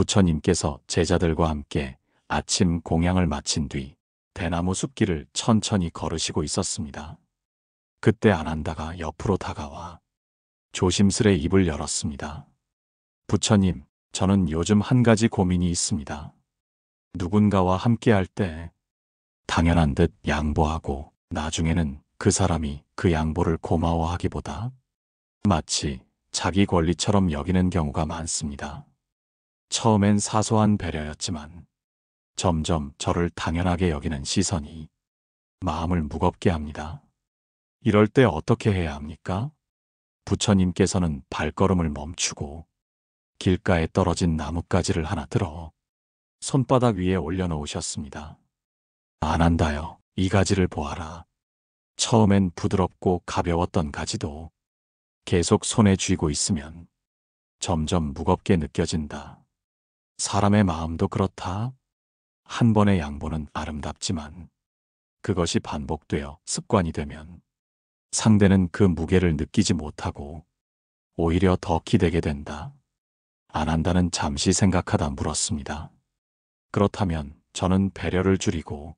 부처님께서 제자들과 함께 아침 공양을 마친 뒤 대나무 숲길을 천천히 걸으시고 있었습니다. 그때 아난다가 옆으로 다가와 조심스레 입을 열었습니다. 부처님, 저는 요즘 한 가지 고민이 있습니다. 누군가와 함께할 때 당연한 듯 양보하고 나중에는 그 사람이 그 양보를 고마워하기보다 마치 자기 권리처럼 여기는 경우가 많습니다. 처음엔 사소한 배려였지만 점점 저를 당연하게 여기는 시선이 마음을 무겁게 합니다. 이럴 때 어떻게 해야 합니까? 부처님께서는 발걸음을 멈추고 길가에 떨어진 나뭇가지를 하나 들어 손바닥 위에 올려놓으셨습니다. 아난다여, 이 가지를 보아라. 처음엔 부드럽고 가벼웠던 가지도 계속 손에 쥐고 있으면 점점 무겁게 느껴진다. 사람의 마음도 그렇다. 한 번의 양보는 아름답지만 그것이 반복되어 습관이 되면 상대는 그 무게를 느끼지 못하고 오히려 더 기대게 된다. 아난다는 잠시 생각하다 물었습니다. 그렇다면 저는 배려를 줄이고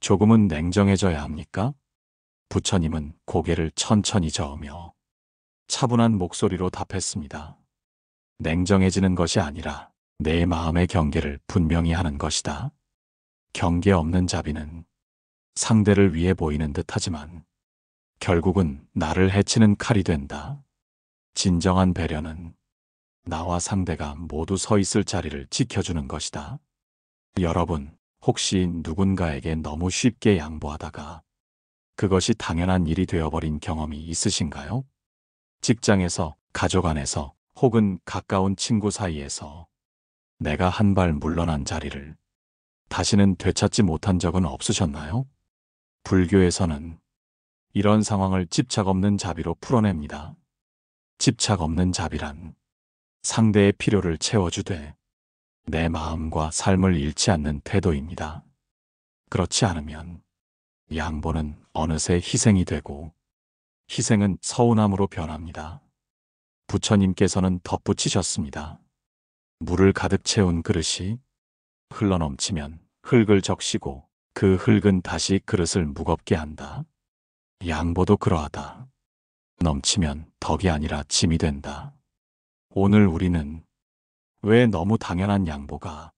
조금은 냉정해져야 합니까? 부처님은 고개를 천천히 저으며 차분한 목소리로 답했습니다. 냉정해지는 것이 아니라 내 마음의 경계를 분명히 하는 것이다. 경계 없는 자비는 상대를 위해 보이는 듯하지만 결국은 나를 해치는 칼이 된다. 진정한 배려는 나와 상대가 모두 서 있을 자리를 지켜주는 것이다. 여러분, 혹시 누군가에게 너무 쉽게 양보하다가 그것이 당연한 일이 되어버린 경험이 있으신가요? 직장에서, 가족 안에서, 혹은 가까운 친구 사이에서 내가 한 발 물러난 자리를 다시는 되찾지 못한 적은 없으셨나요? 불교에서는 이런 상황을 집착 없는 자비로 풀어냅니다. 집착 없는 자비란 상대의 필요를 채워주되 내 마음과 삶을 잃지 않는 태도입니다. 그렇지 않으면 양보는 어느새 희생이 되고 희생은 서운함으로 변합니다. 부처님께서는 덧붙이셨습니다. 물을 가득 채운 그릇이 흘러넘치면 흙을 적시고 그 흙은 다시 그릇을 무겁게 한다. 양보도 그러하다. 넘치면 덕이 아니라 짐이 된다. 오늘 우리는 왜 너무 당연한 양보가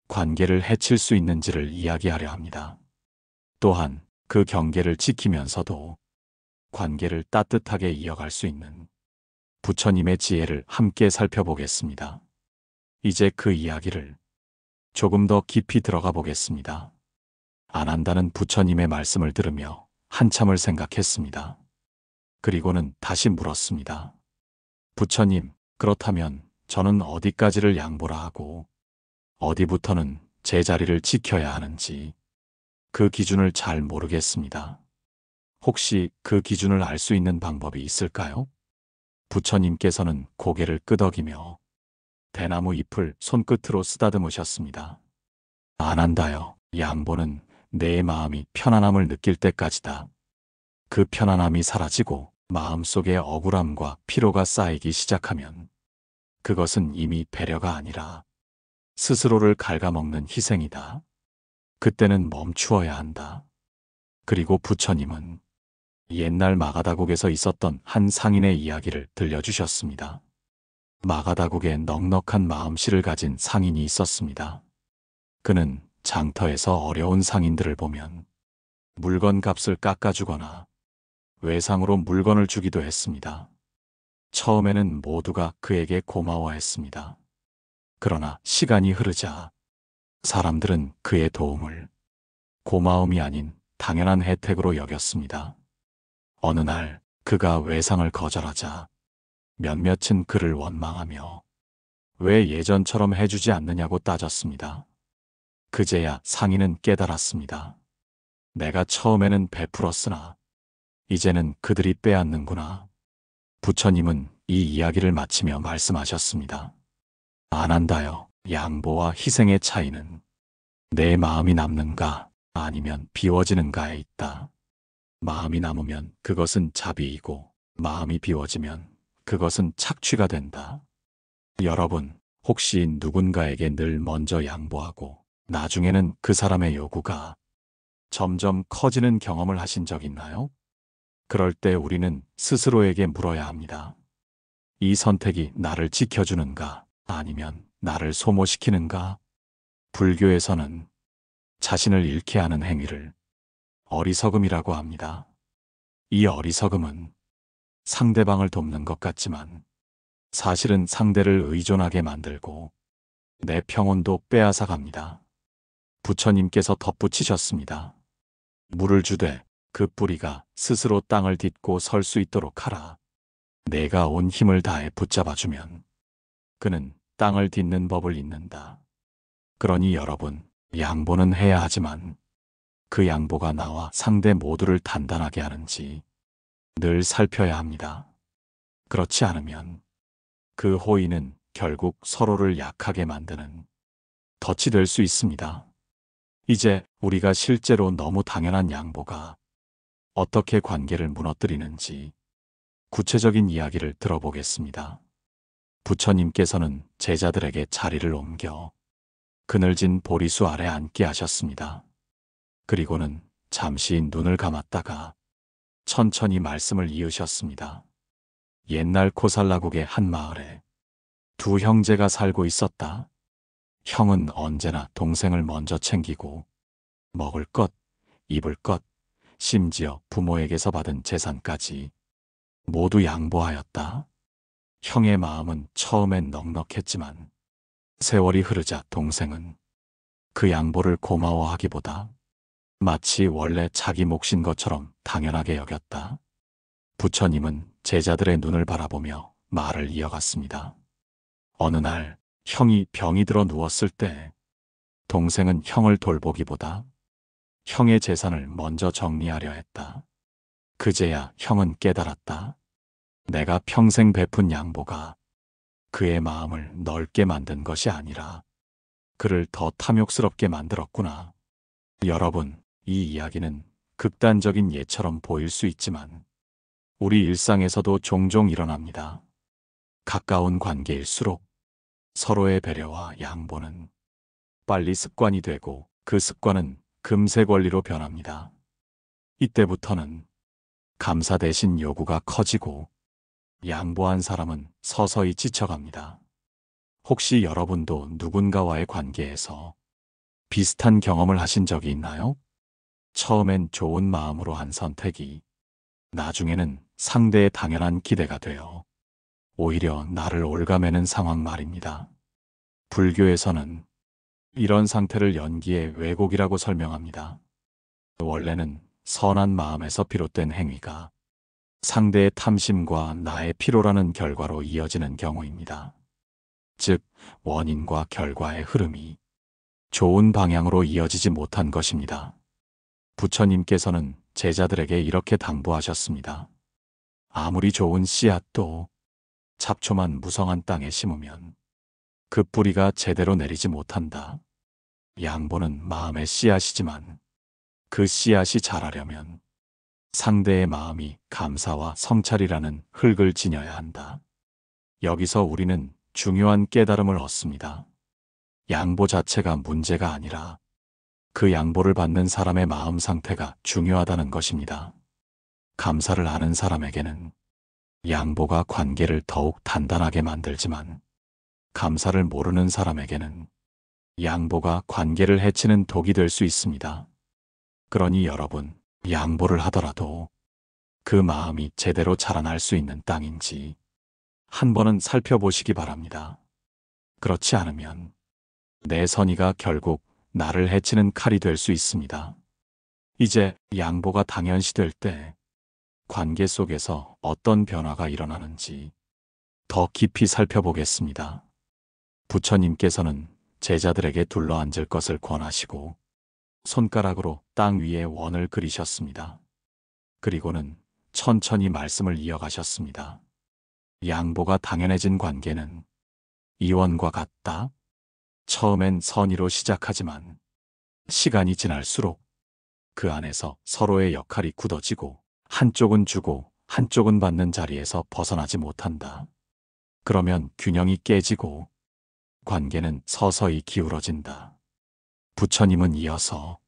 관계를 해칠 수 있는지를 이야기하려 합니다. 또한 그 경계를 지키면서도 관계를 따뜻하게 이어갈 수 있는 부처님의 지혜를 함께 살펴보겠습니다. 이제 그 이야기를 조금 더 깊이 들어가 보겠습니다. 아난다는 부처님의 말씀을 들으며 한참을 생각했습니다. 그리고는 다시 물었습니다. 부처님, 그렇다면 저는 어디까지를 양보라 하고 어디부터는 제 자리를 지켜야 하는지 그 기준을 잘 모르겠습니다. 혹시 그 기준을 알 수 있는 방법이 있을까요? 부처님께서는 고개를 끄덕이며 대나무 잎을 손끝으로 쓰다듬으셨습니다. 아난다여, 양보는 내 마음이 편안함을 느낄 때까지다. 그 편안함이 사라지고 마음속에 억울함과 피로가 쌓이기 시작하면 그것은 이미 배려가 아니라 스스로를 갉아먹는 희생이다. 그때는 멈추어야 한다. 그리고 부처님은 옛날 마가다국에서 있었던 한 상인의 이야기를 들려주셨습니다. 마가다국에 넉넉한 마음씨를 가진 상인이 있었습니다. 그는 장터에서 어려운 상인들을 보면 물건 값을 깎아주거나 외상으로 물건을 주기도 했습니다. 처음에는 모두가 그에게 고마워했습니다. 그러나 시간이 흐르자 사람들은 그의 도움을 고마움이 아닌 당연한 혜택으로 여겼습니다. 어느 날 그가 외상을 거절하자 몇몇은 그를 원망하며 왜 예전처럼 해주지 않느냐고 따졌습니다. 그제야 상인은 깨달았습니다. 내가 처음에는 베풀었으나 이제는 그들이 빼앗는구나. 부처님은 이 이야기를 마치며 말씀하셨습니다. 아난다여, 양보와 희생의 차이는 내 마음이 남는가 아니면 비워지는가에 있다. 마음이 남으면 그것은 자비이고 마음이 비워지면 그것은 착취가 된다. 여러분, 혹시 누군가에게 늘 먼저 양보하고 나중에는 그 사람의 요구가 점점 커지는 경험을 하신 적 있나요? 그럴 때 우리는 스스로에게 물어야 합니다. 이 선택이 나를 지켜주는가, 아니면 나를 소모시키는가? 불교에서는 자신을 잃게 하는 행위를 어리석음이라고 합니다. 이 어리석음은 상대방을 돕는 것 같지만 사실은 상대를 의존하게 만들고 내 평온도 빼앗아 갑니다. 부처님께서 덧붙이셨습니다. 물을 주되 그 뿌리가 스스로 땅을 딛고 설 수 있도록 하라. 내가 온 힘을 다해 붙잡아주면 그는 땅을 딛는 법을 잊는다. 그러니 여러분, 양보는 해야 하지만 그 양보가 나와 상대 모두를 단단하게 하는지 늘 살펴야 합니다. 그렇지 않으면 그 호의는 결국 서로를 약하게 만드는 덫이 될 수 있습니다. 이제 우리가 실제로 너무 당연한 양보가 어떻게 관계를 무너뜨리는지 구체적인 이야기를 들어보겠습니다. 부처님께서는 제자들에게 자리를 옮겨 그늘진 보리수 아래 앉게 하셨습니다. 그리고는 잠시 눈을 감았다가 천천히 말씀을 이으셨습니다. 옛날 코살라국의 한 마을에 두 형제가 살고 있었다. 형은 언제나 동생을 먼저 챙기고 먹을 것, 입을 것, 심지어 부모에게서 받은 재산까지 모두 양보하였다. 형의 마음은 처음엔 넉넉했지만 세월이 흐르자 동생은 그 양보를 고마워하기보다 마치 원래 자기 몫인 것처럼 당연하게 여겼다. 부처님은 제자들의 눈을 바라보며 말을 이어갔습니다. 어느 날 형이 병이 들어 누웠을 때 동생은 형을 돌보기보다 형의 재산을 먼저 정리하려 했다. 그제야 형은 깨달았다. 내가 평생 베푼 양보가 그의 마음을 넓게 만든 것이 아니라 그를 더 탐욕스럽게 만들었구나. 여러분, 이 이야기는 극단적인 예처럼 보일 수 있지만 우리 일상에서도 종종 일어납니다. 가까운 관계일수록 서로의 배려와 양보는 빨리 습관이 되고 그 습관은 금세 권리로 변합니다. 이때부터는 감사 대신 요구가 커지고 양보한 사람은 서서히 지쳐갑니다. 혹시 여러분도 누군가와의 관계에서 비슷한 경험을 하신 적이 있나요? 처음엔 좋은 마음으로 한 선택이 나중에는 상대의 당연한 기대가 되어 오히려 나를 옭아매는 상황 말입니다. 불교에서는 이런 상태를 연기의 왜곡이라고 설명합니다. 원래는 선한 마음에서 비롯된 행위가 상대의 탐심과 나의 필요라는 결과로 이어지는 경우입니다. 즉, 원인과 결과의 흐름이 좋은 방향으로 이어지지 못한 것입니다. 부처님께서는 제자들에게 이렇게 당부하셨습니다. 아무리 좋은 씨앗도 잡초만 무성한 땅에 심으면 그 뿌리가 제대로 내리지 못한다. 양보는 마음의 씨앗이지만 그 씨앗이 자라려면 상대의 마음이 감사와 성찰이라는 흙을 지녀야 한다. 여기서 우리는 중요한 깨달음을 얻습니다. 양보 자체가 문제가 아니라 그 양보를 받는 사람의 마음 상태가 중요하다는 것입니다. 감사를 아는 사람에게는 양보가 관계를 더욱 단단하게 만들지만 감사를 모르는 사람에게는 양보가 관계를 해치는 독이 될 수 있습니다. 그러니 여러분, 양보를 하더라도 그 마음이 제대로 자라날 수 있는 땅인지 한 번은 살펴보시기 바랍니다. 그렇지 않으면 내 선의가 결국 나를 해치는 칼이 될 수 있습니다. 이제 양보가 당연시될 때 관계 속에서 어떤 변화가 일어나는지 더 깊이 살펴보겠습니다. 부처님께서는 제자들에게 둘러앉을 것을 권하시고 손가락으로 땅 위에 원을 그리셨습니다. 그리고는 천천히 말씀을 이어가셨습니다. 양보가 당연해진 관계는 이원과 같다. 처음엔 선의로 시작하지만 시간이 지날수록 그 안에서 서로의 역할이 굳어지고 한쪽은 주고 한쪽은 받는 자리에서 벗어나지 못한다. 그러면 균형이 깨지고 관계는 서서히 기울어진다. 부처님은 이어서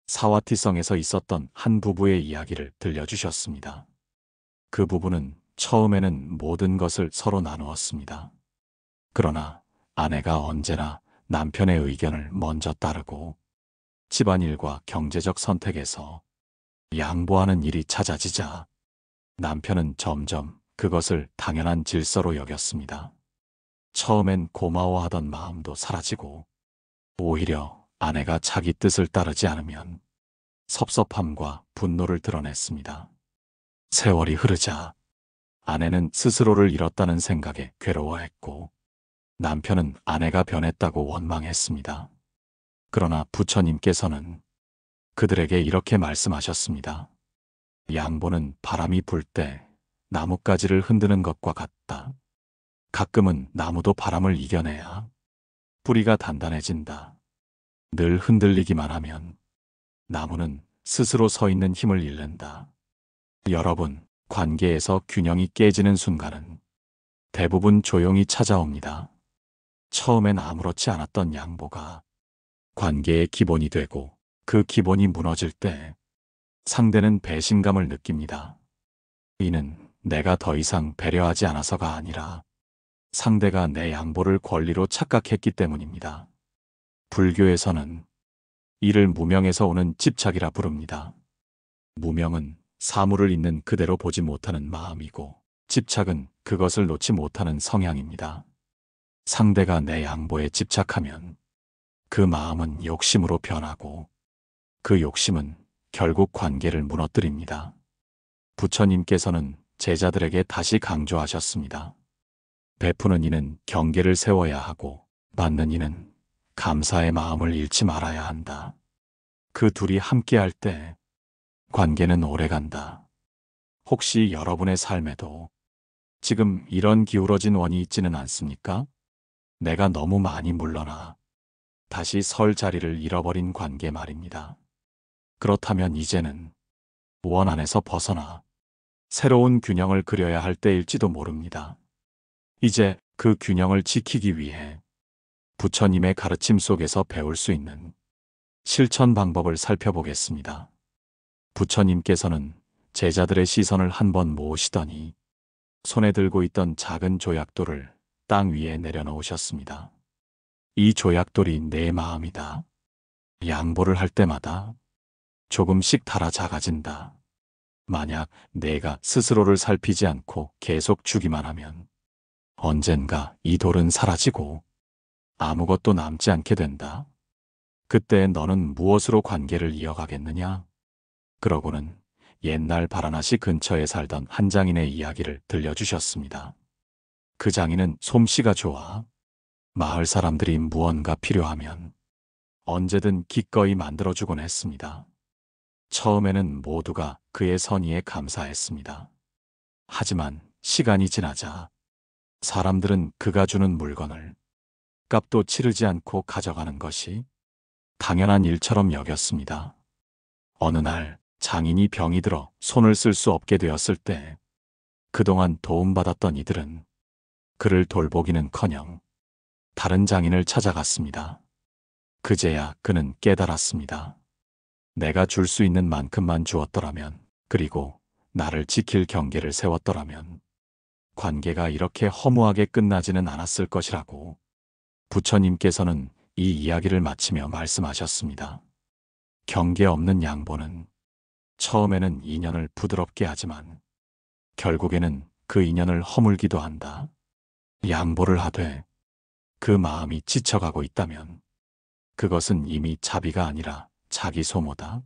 사와티성에서 있었던 한 부부의 이야기를 들려주셨습니다. 그 부부는 처음에는 모든 것을 서로 나누었습니다. 그러나 아내가 언제나 남편의 의견을 먼저 따르고 집안일과 경제적 선택에서 양보하는 일이 잦아지자 남편은 점점 그것을 당연한 질서로 여겼습니다. 처음엔 고마워하던 마음도 사라지고 오히려 아내가 자기 뜻을 따르지 않으면 섭섭함과 분노를 드러냈습니다. 세월이 흐르자 아내는 스스로를 잃었다는 생각에 괴로워했고 남편은 아내가 변했다고 원망했습니다. 그러나 부처님께서는 그들에게 이렇게 말씀하셨습니다. 양보는 바람이 불 때 나뭇가지를 흔드는 것과 같다. 가끔은 나무도 바람을 이겨내야 뿌리가 단단해진다. 늘 흔들리기만 하면 나무는 스스로 서 있는 힘을 잃는다. 여러분, 관계에서 균형이 깨지는 순간은 대부분 조용히 찾아옵니다. 처음엔 아무렇지 않았던 양보가 관계의 기본이 되고 그 기본이 무너질 때 상대는 배신감을 느낍니다. 이는 내가 더 이상 배려하지 않아서가 아니라 상대가 내 양보를 권리로 착각했기 때문입니다. 불교에서는 이를 무명에서 오는 집착이라 부릅니다. 무명은 사물을 있는 그대로 보지 못하는 마음이고 집착은 그것을 놓지 못하는 성향입니다. 상대가 내 양보에 집착하면 그 마음은 욕심으로 변하고 그 욕심은 결국 관계를 무너뜨립니다. 부처님께서는 제자들에게 다시 강조하셨습니다. 베푸는 이는 경계를 세워야 하고 받는 이는 감사의 마음을 잃지 말아야 한다. 그 둘이 함께할 때 관계는 오래간다. 혹시 여러분의 삶에도 지금 이런 기울어진 원이 있지는 않습니까? 내가 너무 많이 물러나 다시 설 자리를 잃어버린 관계 말입니다. 그렇다면 이제는 원 안에서 벗어나 새로운 균형을 그려야 할 때일지도 모릅니다. 이제 그 균형을 지키기 위해 부처님의 가르침 속에서 배울 수 있는 실천 방법을 살펴보겠습니다. 부처님께서는 제자들의 시선을 한번 모으시더니 손에 들고 있던 작은 조약돌을 땅 위에 내려놓으셨습니다. 이 조약돌이 내 마음이다. 양보를 할 때마다 조금씩 닳아 작아진다. 만약 내가 스스로를 살피지 않고 계속 주기만 하면 언젠가 이 돌은 사라지고 아무것도 남지 않게 된다. 그때 너는 무엇으로 관계를 이어가겠느냐? 그러고는 옛날 바라나시 근처에 살던 한 장인의 이야기를 들려주셨습니다. 그 장인은 솜씨가 좋아 마을 사람들이 무언가 필요하면 언제든 기꺼이 만들어주곤 했습니다. 처음에는 모두가 그의 선의에 감사했습니다. 하지만 시간이 지나자 사람들은 그가 주는 물건을 값도 치르지 않고 가져가는 것이 당연한 일처럼 여겼습니다. 어느 날 장인이 병이 들어 손을 쓸 수 없게 되었을 때 그동안 도움받았던 이들은 그를 돌보기는커녕 다른 장인을 찾아갔습니다. 그제야 그는 깨달았습니다. 내가 줄 수 있는 만큼만 주었더라면, 그리고 나를 지킬 경계를 세웠더라면 관계가 이렇게 허무하게 끝나지는 않았을 것이라고. 부처님께서는 이 이야기를 마치며 말씀하셨습니다. 경계 없는 양보는 처음에는 인연을 부드럽게 하지만 결국에는 그 인연을 허물기도 한다. 양보를 하되 그 마음이 지쳐가고 있다면 그것은 이미 자비가 아니라 자기 소모다.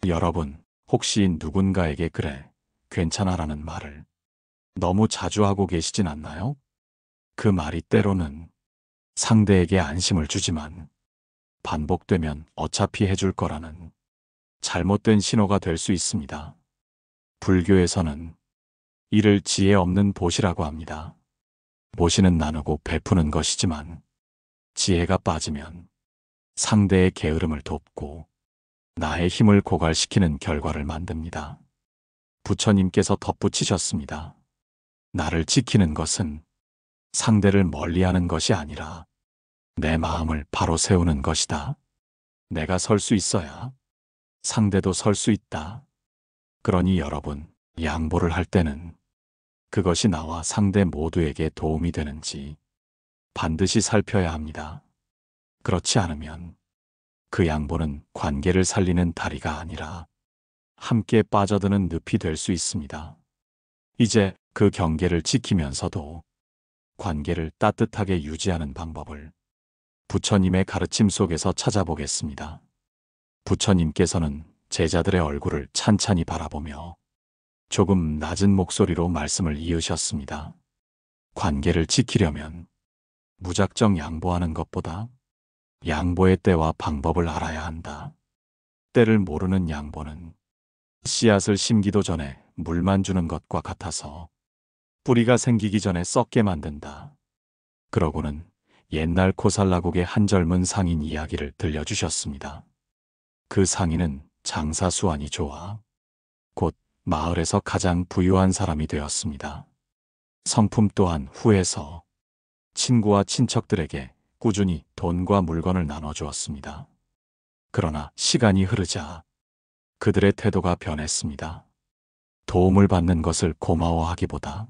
여러분, 혹시 누군가에게 그래, 괜찮아라는 말을 너무 자주 하고 계시진 않나요? 그 말이 때로는 상대에게 안심을 주지만 반복되면 어차피 해줄 거라는 잘못된 신호가 될 수 있습니다. 불교에서는 이를 지혜 없는 보시라고 합니다. 보시는 나누고 베푸는 것이지만 지혜가 빠지면 상대의 게으름을 돕고 나의 힘을 고갈시키는 결과를 만듭니다. 부처님께서 덧붙이셨습니다. 나를 지키는 것은 상대를 멀리하는 것이 아니라 내 마음을 바로 세우는 것이다. 내가 설 수 있어야 상대도 설 수 있다. 그러니 여러분, 양보를 할 때는 그것이 나와 상대 모두에게 도움이 되는지 반드시 살펴야 합니다. 그렇지 않으면 그 양보는 관계를 살리는 다리가 아니라 함께 빠져드는 늪이 될 수 있습니다. 이제 그 경계를 지키면서도 관계를 따뜻하게 유지하는 방법을 부처님의 가르침 속에서 찾아보겠습니다. 부처님께서는 제자들의 얼굴을 찬찬히 바라보며 조금 낮은 목소리로 말씀을 이으셨습니다. 관계를 지키려면 무작정 양보하는 것보다 양보의 때와 방법을 알아야 한다. 때를 모르는 양보는 씨앗을 심기도 전에 물만 주는 것과 같아서 뿌리가 생기기 전에 썩게 만든다. 그러고는 옛날 코살라국의 한 젊은 상인 이야기를 들려주셨습니다. 그 상인은 장사 수완이 좋아 곧 마을에서 가장 부유한 사람이 되었습니다. 성품 또한 후에서 친구와 친척들에게 꾸준히 돈과 물건을 나눠주었습니다. 그러나 시간이 흐르자 그들의 태도가 변했습니다. 도움을 받는 것을 고마워하기보다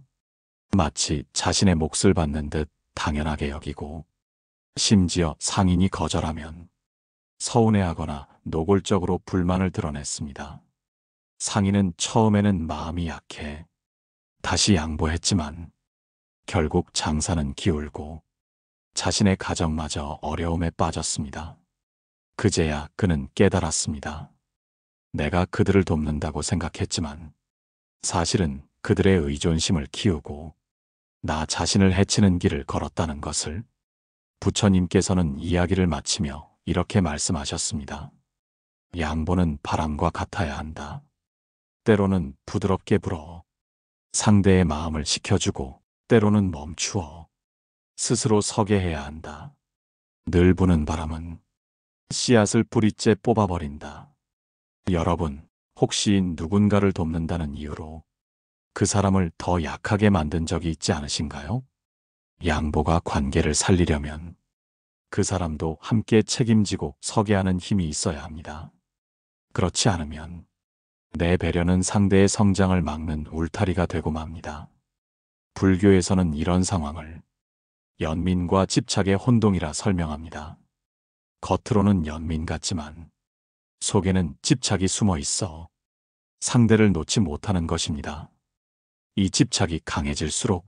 마치 자신의 몫을 받는 듯 당연하게 여기고, 심지어 상인이 거절하면 서운해하거나 노골적으로 불만을 드러냈습니다. 상인은 처음에는 마음이 약해 다시 양보했지만 결국 장사는 기울고 자신의 가정마저 어려움에 빠졌습니다. 그제야 그는 깨달았습니다. 내가 그들을 돕는다고 생각했지만 사실은 그들의 의존심을 키우고 나 자신을 해치는 길을 걸었다는 것을. 부처님께서는 이야기를 마치며 이렇게 말씀하셨습니다. 양보는 바람과 같아야 한다. 때로는 부드럽게 불어 상대의 마음을 식혀주고 때로는 멈추어 스스로 서게 해야 한다. 늘 부는 바람은 씨앗을 뿌리째 뽑아버린다. 여러분, 혹시 누군가를 돕는다는 이유로 그 사람을 더 약하게 만든 적이 있지 않으신가요? 양보가 관계를 살리려면 그 사람도 함께 책임지고 서게 하는 힘이 있어야 합니다. 그렇지 않으면 내 배려는 상대의 성장을 막는 울타리가 되고 맙니다. 불교에서는 이런 상황을 연민과 집착의 혼동이라 설명합니다. 겉으로는 연민 같지만 속에는 집착이 숨어 있어 상대를 놓지 못하는 것입니다. 이 집착이 강해질수록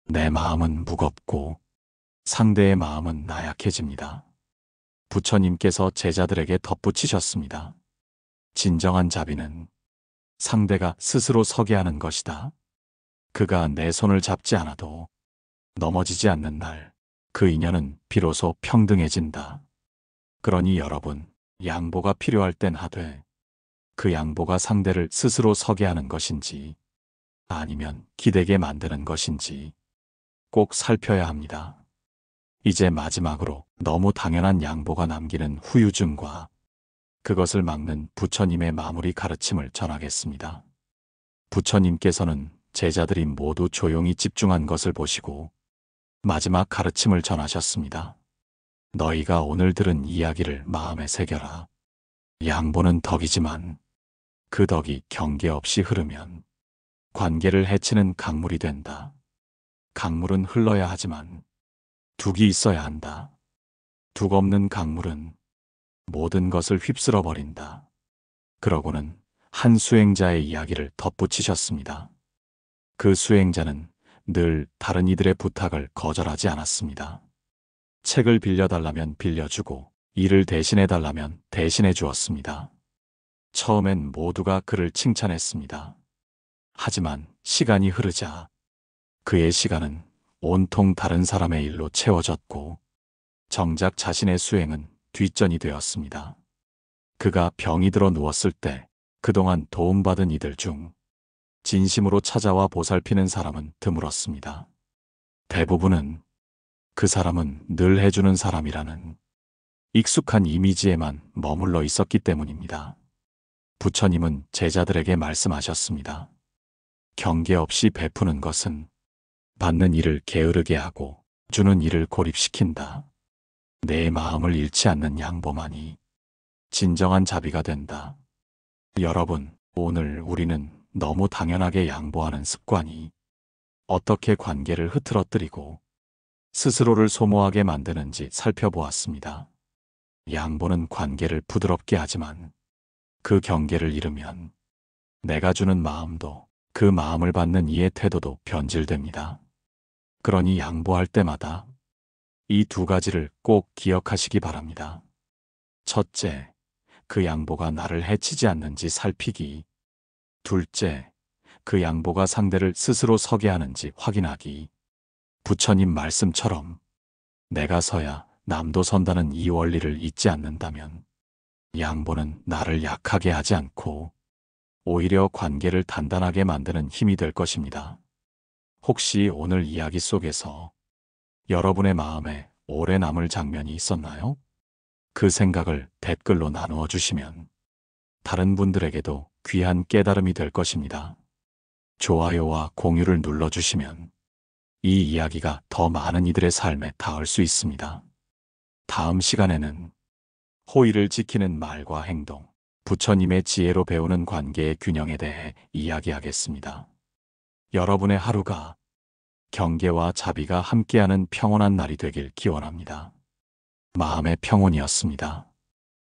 내 마음은 무겁고 상대의 마음은 나약해집니다. 부처님께서 제자들에게 덧붙이셨습니다. 진정한 자비는 상대가 스스로 서게 하는 것이다. 그가 내 손을 잡지 않아도 넘어지지 않는 날, 그 인연은 비로소 평등해진다. 그러니 여러분, 양보가 필요할 땐 하되 그 양보가 상대를 스스로 서게 하는 것인지 아니면 기대게 만드는 것인지 꼭 살펴야 합니다. 이제 마지막으로 너무 당연한 양보가 남기는 후유증과 그것을 막는 부처님의 마무리 가르침을 전하겠습니다. 부처님께서는 제자들이 모두 조용히 집중한 것을 보시고 마지막 가르침을 전하셨습니다. 너희가 오늘 들은 이야기를 마음에 새겨라. 양보는 덕이지만 그 덕이 경계 없이 흐르면 관계를 해치는 강물이 된다. 강물은 흘러야 하지만 둑이 있어야 한다. 둑 없는 강물은 모든 것을 휩쓸어 버린다. 그러고는 한 수행자의 이야기를 덧붙이셨습니다. 그 수행자는 늘 다른 이들의 부탁을 거절하지 않았습니다. 책을 빌려달라면 빌려주고 일을 대신해달라면 대신해 주었습니다. 처음엔 모두가 그를 칭찬했습니다. 하지만 시간이 흐르자 그의 시간은 온통 다른 사람의 일로 채워졌고 정작 자신의 수행은 뒷전이 되었습니다. 그가 병이 들어 누웠을 때 그동안 도움받은 이들 중 진심으로 찾아와 보살피는 사람은 드물었습니다. 대부분은 그 사람은 늘 해주는 사람이라는 익숙한 이미지에만 머물러 있었기 때문입니다. 부처님은 제자들에게 말씀하셨습니다. 경계 없이 베푸는 것은 받는 이를 게으르게 하고 주는 이를 고립시킨다. 내 마음을 잃지 않는 양보만이 진정한 자비가 된다. 여러분, 오늘 우리는 너무 당연하게 양보하는 습관이 어떻게 관계를 흐트러뜨리고 스스로를 소모하게 만드는지 살펴보았습니다. 양보는 관계를 부드럽게 하지만 그 경계를 잃으면 내가 주는 마음도 그 마음을 받는 이의 태도도 변질됩니다. 그러니 양보할 때마다 이 두 가지를 꼭 기억하시기 바랍니다. 첫째, 그 양보가 나를 해치지 않는지 살피기. 둘째, 그 양보가 상대를 스스로 서게 하는지 확인하기. 부처님 말씀처럼 내가 서야 남도 선다는 이 원리를 잊지 않는다면 양보는 나를 약하게 하지 않고 오히려 관계를 단단하게 만드는 힘이 될 것입니다. 혹시 오늘 이야기 속에서 여러분의 마음에 오래 남을 장면이 있었나요? 그 생각을 댓글로 나누어 주시면 다른 분들에게도 귀한 깨달음이 될 것입니다. 좋아요와 공유를 눌러주시면 이 이야기가 더 많은 이들의 삶에 닿을 수 있습니다. 다음 시간에는 호의를 지키는 말과 행동, 부처님의 지혜로 배우는 관계의 균형에 대해 이야기하겠습니다. 여러분의 하루가 경계와 자비가 함께하는 평온한 날이 되길 기원합니다. 마음의 평온이었습니다.